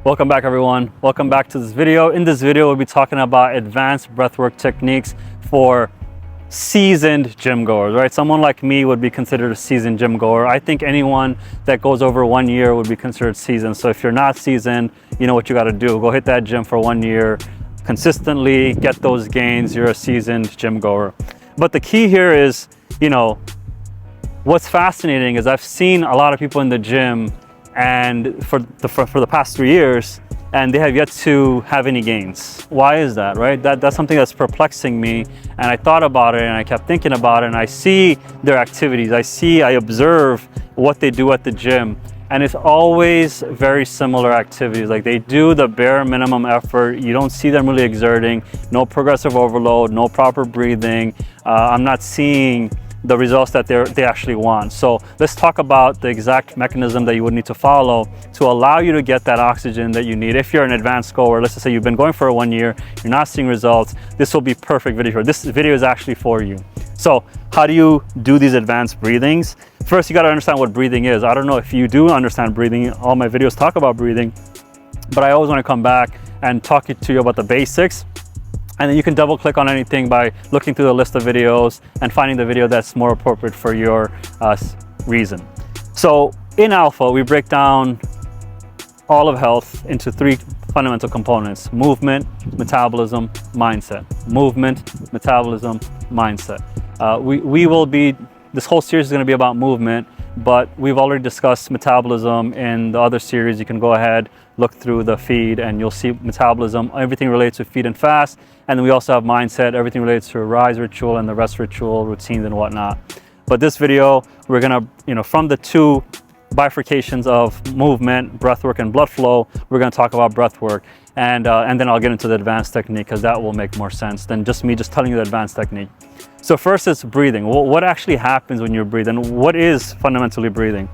Welcome back, everyone. Welcome back to this video. In this video, we'll be talking about advanced breathwork techniques for seasoned gym goers, right? Someone like me would be considered a seasoned gym goer. I think anyone that goes over 1 year would be considered seasoned. So if you're not seasoned, you know what you got to do. Go hit that gym for 1 year, consistently get those gains. You're a seasoned gym goer. But the key here is, what's fascinating is I've seen a lot of people in the gym and for the past 3 years, and they have yet to have any gains. Why is that, right? That's something that's perplexing me. And I thought about it and I kept thinking about it, and I see their activities. I observe what they do at the gym, and it's always very similar activities. Like, they do the bare minimum effort. You don't see them really exerting, no progressive overload, no proper breathing. I'm not seeing the results that they actually want. So let's talk about the exact mechanism that you would need to follow to allow you to get that oxygen that you need. If you're an advanced goer, let's just say you've been going for 1 year, you're not seeing results, this will be perfect video for. This video is actually for you. So how do you do these advanced breathings? First, you got to understand what breathing is. I don't know if you do understand breathing. All my videos talk about breathing, but I always want to come back and talk to you about the basics. And then you can double click on anything by looking through the list of videos and finding the video that's more appropriate for your reason. So in Alpha, we break down all of health into 3 fundamental components: movement, metabolism, mindset. Movement, metabolism, mindset. This whole series is going to be about movement, but we've already discussed metabolism in the other series. You can go ahead, look through the feed, and you'll see metabolism, everything related to feed and fast. And then we also have mindset, everything related to a rise ritual and the rest ritual, routines and whatnot. But this video, we're gonna, from the 2 bifurcations of movement, breathwork, and blood flow, we're gonna talk about breathwork. And then I'll get into the advanced technique, because that will make more sense than just me telling you the advanced technique. So first is breathing. What actually happens when you breathe, and what is fundamentally breathing?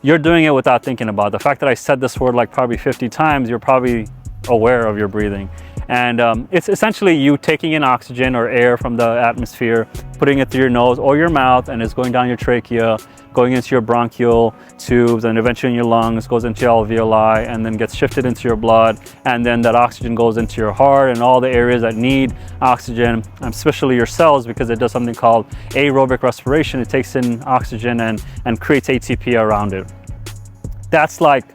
You're doing it without thinking about it. The fact that I said this word like probably 50 times, you're probably aware of your breathing. And it's essentially you taking in oxygen or air from the atmosphere, putting it through your nose or your mouth, and it's going down your trachea, going into your bronchial tubes, and eventually in your lungs, goes into your alveoli, and then gets shifted into your blood. And then that oxygen goes into your heart and all the areas that need oxygen, especially your cells, because it does something called aerobic respiration. It takes in oxygen and creates ATP around it. That's like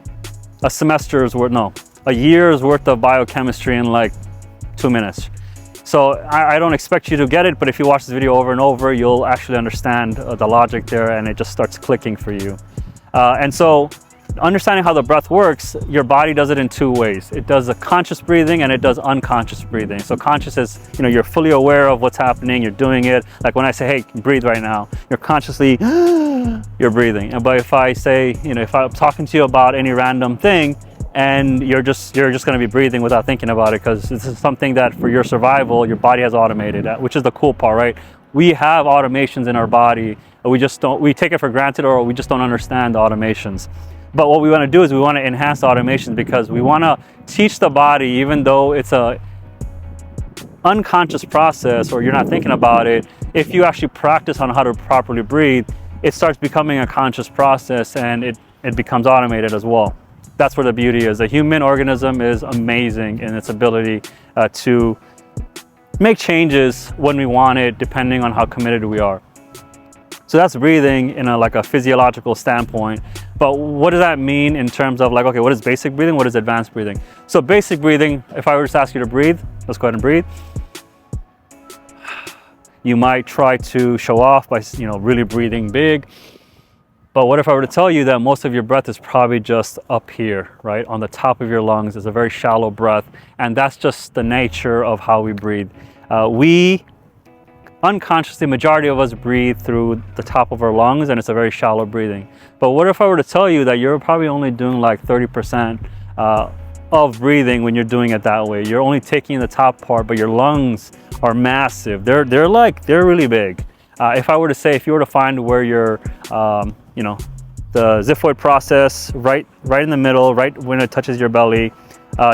a year's worth of biochemistry in like 2 minutes. So I don't expect you to get it, but if you watch this video over and over, you'll actually understand the logic there, and it just starts clicking for you. And so understanding how the breath works, your body does it in 2 ways. It does a conscious breathing and it does unconscious breathing. So conscious is, you're fully aware of what's happening, you're doing it. Like when I say, hey, breathe right now, you're consciously, you're breathing. But if I say, if I'm talking to you about any random thing, and you're just going to be breathing without thinking about it, because this is something that for your survival, your body has automated, which is the cool part, right? We have automations in our body. We take it for granted, or we just don't understand the automations. But what we want to do is we want to enhance the automations, because we want to teach the body, even though it's a unconscious process or you're not thinking about it, if you actually practice on how to properly breathe, it starts becoming a conscious process, and it becomes automated as well. That's where the beauty is. The human organism is amazing in its ability to make changes when we want it, depending on how committed we are. So that's breathing in a physiological standpoint. But what does that mean in terms of okay, what is basic breathing? What is advanced breathing? So basic breathing, if I were to ask you to breathe, let's go ahead and breathe. You might try to show off by really breathing big. But what if I were to tell you that most of your breath is probably just up here, right? On the top of your lungs. It's a very shallow breath. And that's just the nature of how we breathe. We unconsciously, majority of us breathe through the top of our lungs, and it's a very shallow breathing. But what if I were to tell you that you're probably only doing like 30% of breathing when you're doing it that way? You're only taking the top part, but your lungs are massive. They're really big. If I were to say, if you were to find where your the xiphoid process right in the middle, right when it touches your belly,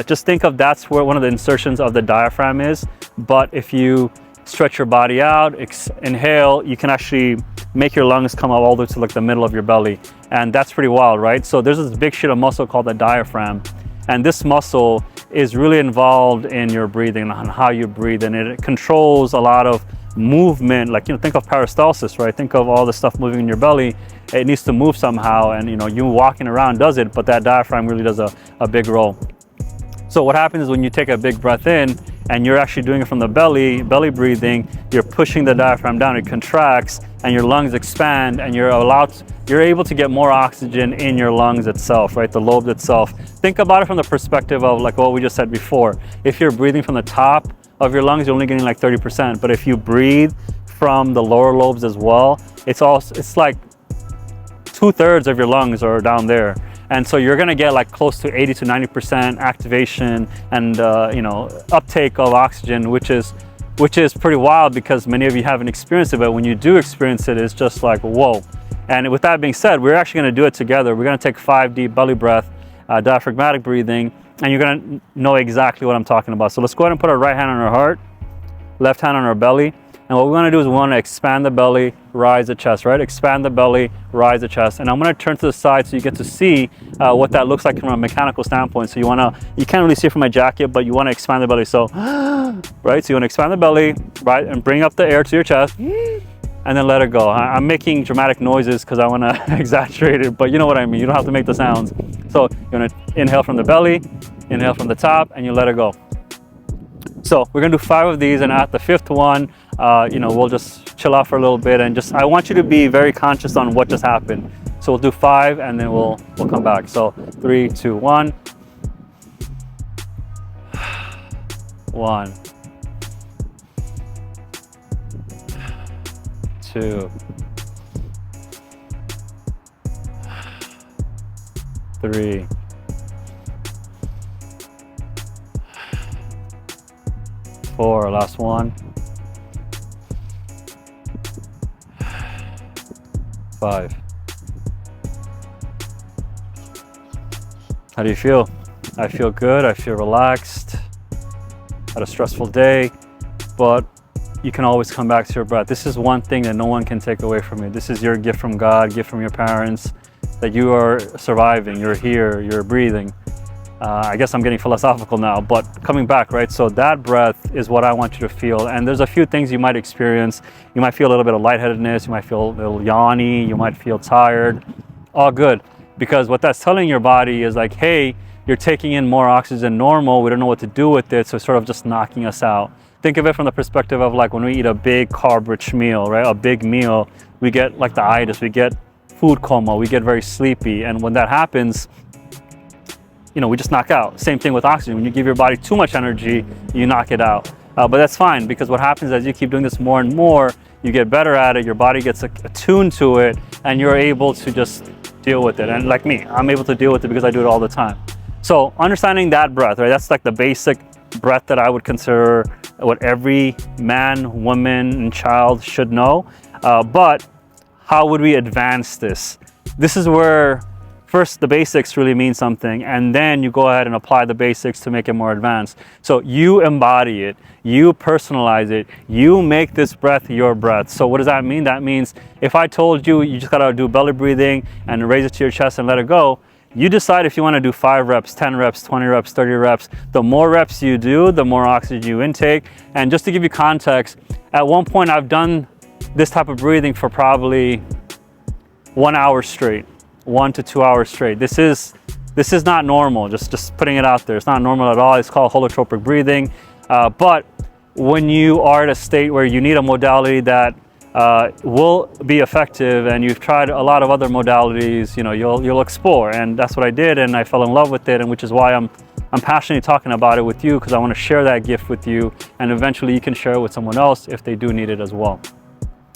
just think of that's where one of the insertions of the diaphragm is. But if you stretch your body out, inhale, you can actually make your lungs come up all the way to the middle of your belly. And that's pretty wild, right? So there's this big sheet of muscle called the diaphragm. And this muscle is really involved in your breathing and how you breathe, and it controls a lot of movement. Like, think of peristalsis, right? Think of all the stuff moving in your belly. It needs to move somehow, and you walking around does it, but that diaphragm really does a big role. So what happens is when you take a big breath in and you're actually doing it from the belly breathing, you're pushing the diaphragm down, it contracts, and your lungs expand, and you're able to get more oxygen in your lungs itself, right? The lobes itself. Think about it from the perspective of like what we just said before. If you're breathing from the top of your lungs, you're only getting like 30%. But if you breathe from the lower lobes as well, it's like 2/3 of your lungs are down there. And so you're gonna get like close to 80 to 90% activation and uptake of oxygen, which is pretty wild, because many of you haven't experienced it, but when you do experience it, it's just like, whoa. And with that being said, we're actually gonna do it together. We're gonna take 5 deep belly breath, diaphragmatic breathing, and you're gonna know exactly what I'm talking about. So let's go ahead and put our right hand on our heart, left hand on our belly. And what we want to do is we want to expand the belly, rise the chest, right? Expand the belly, rise the chest. And I'm going to turn to the side so you get to see what that looks like from a mechanical standpoint. So you can't really see it from my jacket, but you want to expand the belly. So, right? So you want to expand the belly, right? And bring up the air to your chest, and then let it go. I'm making dramatic noises because I want to exaggerate it, but you know what I mean. You don't have to make the sounds. So you want to inhale from the belly, inhale from the top, and you let it go. So we're gonna do 5 of these, and at the 5th one, we'll just chill out for a little bit, and I want you to be very conscious on what just happened. So we'll do 5, and then we'll come back. So 3, 2, 1. 1, 2, 3, 4, last one. 5. How do you feel? I feel good. I feel relaxed. Had a stressful day, but you can always come back to your breath. This is one thing that no one can take away from you. This is your gift from God, gift from your parents, that you are surviving, you're here, you're breathing. I guess I'm getting philosophical now, but coming back, right? So that breath is what I want you to feel. And there's a few things you might experience. You might feel a little bit of lightheadedness. You might feel a little yawny. You might feel tired. All good. Because what that's telling your body is like, hey, you're taking in more oxygen than normal. We don't know what to do with it. So it's sort of just knocking us out. Think of it from the perspective of like when we eat a big carb-rich meal, right? A big meal, we get like the itis, we get food coma, we get very sleepy. And when that happens, we just knock out. Same thing with oxygen. When you give your body too much energy, you knock it out. But that's fine, because what happens as you keep doing this more and more, you get better at it, your body gets attuned to it, and you're able to just deal with it. And like me, I'm able to deal with it because I do it all the time. So understanding that breath, right? That's like the basic breath that I would consider what every man, woman, and child should know. But how would we advance this? This is where first the basics really mean something, and then you go ahead and apply the basics to make it more advanced. So you embody it, you personalize it, you make this breath your breath. So what does that mean? That means if I told you, you just gotta do belly breathing and raise it to your chest and let it go, you decide if you wanna do 5 reps, 10 reps, 20 reps, 30 reps. The more reps you do, the more oxygen you intake. And just to give you context, at one point I've done this type of breathing for probably 1 hour straight. 1 to 2 hours straight. This is not normal. Just putting it out there. It's not normal at all. It's called holotropic breathing. But when you are at a state where you need a modality that will be effective, and you've tried a lot of other modalities, you'll explore. And that's what I did, and I fell in love with it, and which is why I'm passionately talking about it with you, because I want to share that gift with you, and eventually you can share it with someone else if they do need it as well.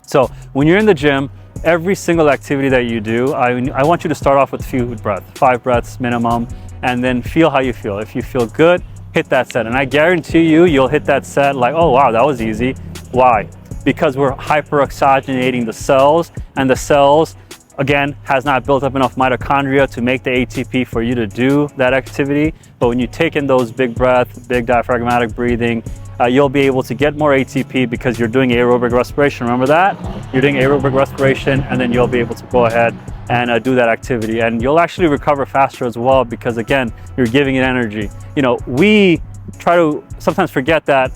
So when you're in the gym, every single activity that you do, I want you to start off with a few breaths, 5 breaths minimum, and then feel how you feel. If you feel good, hit that set. And I guarantee you'll hit that set like, oh wow, that was easy. Why? Because we're hyperoxygenating the cells, and the cells, again, has not built up enough mitochondria to make the ATP for you to do that activity. But when you take in those big breaths, big diaphragmatic breathing, you'll be able to get more ATP because you're doing aerobic respiration. Remember that? You're doing aerobic respiration, and then you'll be able to go ahead and do that activity, and you'll actually recover faster as well, because again, you're giving it energy. You know, we try to sometimes forget that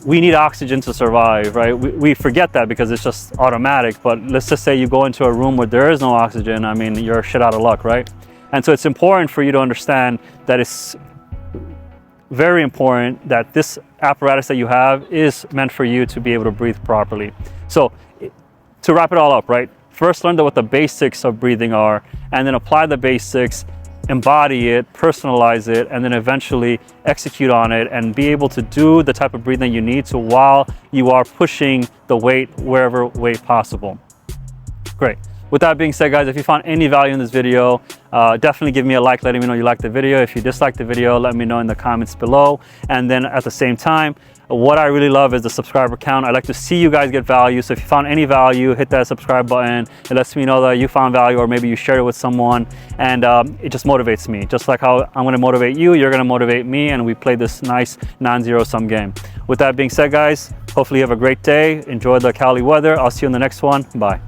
we need oxygen to survive, right? We forget that because it's just automatic, but let's just say you go into a room where there is no oxygen. I mean, you're shit out of luck, right? And so it's important for you to understand that it's very important that this apparatus that you have is meant for you to be able to breathe properly. So to wrap it all up, right? First, learn what the basics of breathing are, and then apply the basics, embody it, personalize it, and then eventually execute on it and be able to do the type of breathing you need to while you are pushing the weight wherever way possible. Great. With that being said, guys, if you found any value in this video, definitely give me a like, letting me know you liked the video. If you disliked the video, let me know in the comments below. And then at the same time, what I really love is the subscriber count. I like to see you guys get value. So if you found any value, hit that subscribe button. It lets me know that you found value, or maybe you shared it with someone, and it just motivates me. Just like how I'm gonna motivate you, you're gonna motivate me, and we play this nice non-zero sum game. With that being said, guys, hopefully you have a great day. Enjoy the Cali weather. I'll see you in the next one. Bye.